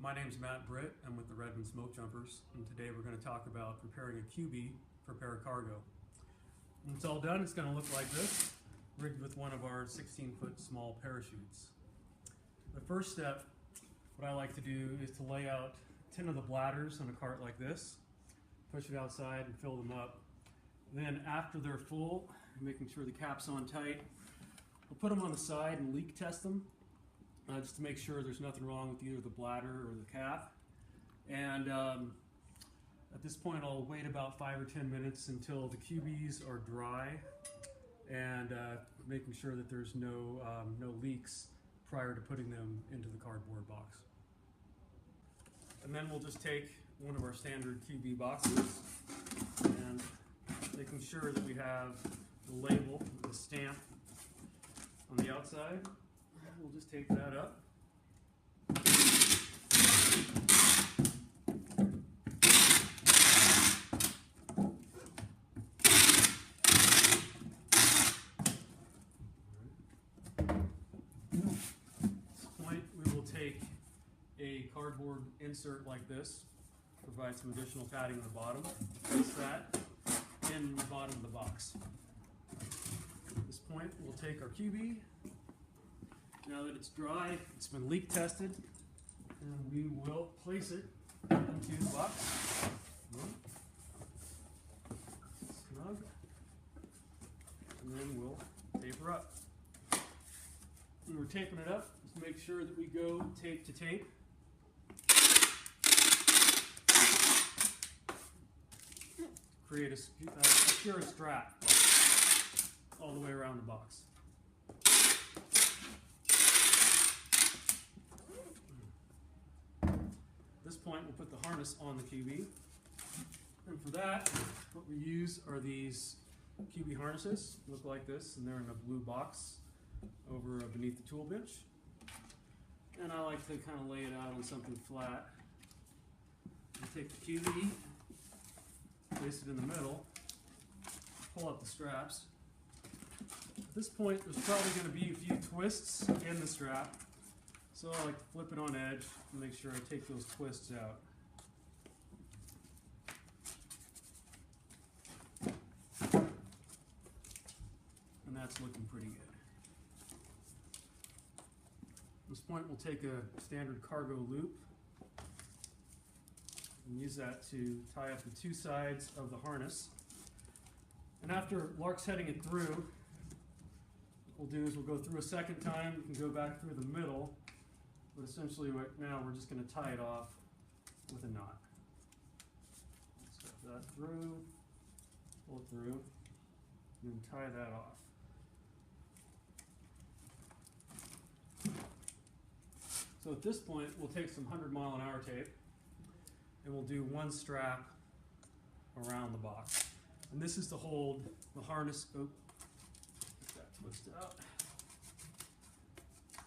My name is Matt Britt. I'm with the Redmond Smokejumpers, and today we're going to talk about preparing a Cubie for paracargo. When it's all done, it's going to look like this, rigged with one of our 16-foot small parachutes. The first step, what I like to do is to lay out 10 of the bladders on a cart like this, push it outside and fill them up. Then after they're full, making sure the cap's on tight, we'll put them on the side and leak test them. Just to make sure there's nothing wrong with either the bladder or the cap. And at this point I'll wait about 5 or 10 minutes until the cubies are dry, and making sure that there's no leaks prior to putting them into the cardboard box. And then we'll just take one of our standard Cubie boxes and making sure that we have the label, the stamp on the outside. We'll just take that up. At this point, we will take a cardboard insert like this, provide some additional padding on the bottom, place that in the bottom of the box. At this point, we'll take our Cubie. Now that it's dry, it's been leak tested, and we will place it into the box. Snug. And then we'll tape her up. When we're taping it up, just make sure that we go tape to tape. Create a secure strap all the way around the box. At this point, we'll put the harness on the Cubie, and for that, what we use are these Cubie harnesses. Look like this, and they're in a blue box over beneath the tool bench. And I like to kind of lay it out on something flat. You take the Cubie, place it in the middle, pull up the straps. At this point, there's probably going to be a few twists in the strap. So I like to flip it on edge and make sure I take those twists out. And that's looking pretty good. At this point, we'll take a standard cargo loop and use that to tie up the two sides of the harness. And after Lark's heading it through, what we'll do is we'll go through a second time. We can go back through the middle. But essentially right now we're just going to tie it off with a knot. Step that through, pull it through, and then tie that off. So at this point we'll take some 100-mile-an-hour tape and we'll do one strap around the box. And this is to hold the harness, get that twisted out.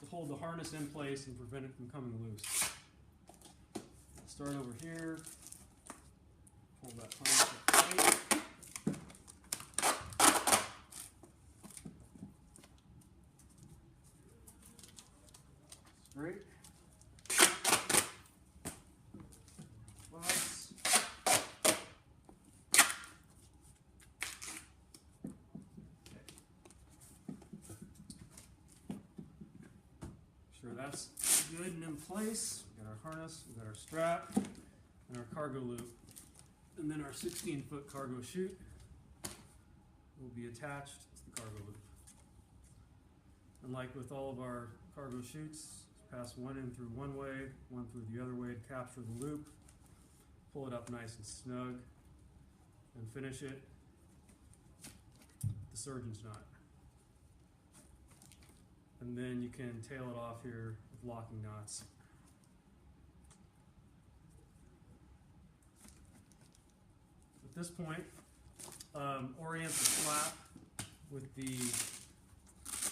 To hold the harness in place and prevent it from coming loose. Start over here, pull that harness up tight. Straight. Box. Sure that's good and in place. We've got our harness, we've got our strap, and our cargo loop. And then our 16-foot cargo chute will be attached to the cargo loop. And like with all of our cargo chutes, pass one in through one way, one through the other way to capture the loop, pull it up nice and snug, and finish it with the surgeon's knot. And then you can tail it off here with locking knots. At this point, orient the flap with the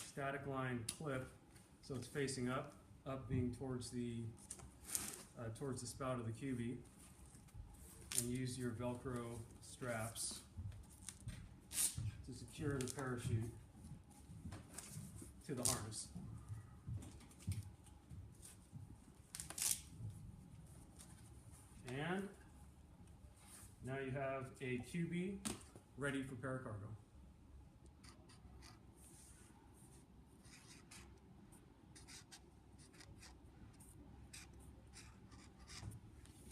static line clip so it's facing up being towards the spout of the Cubie, and use your Velcro straps to secure the parachute to the harness. you have a Cubie ready for paracargo.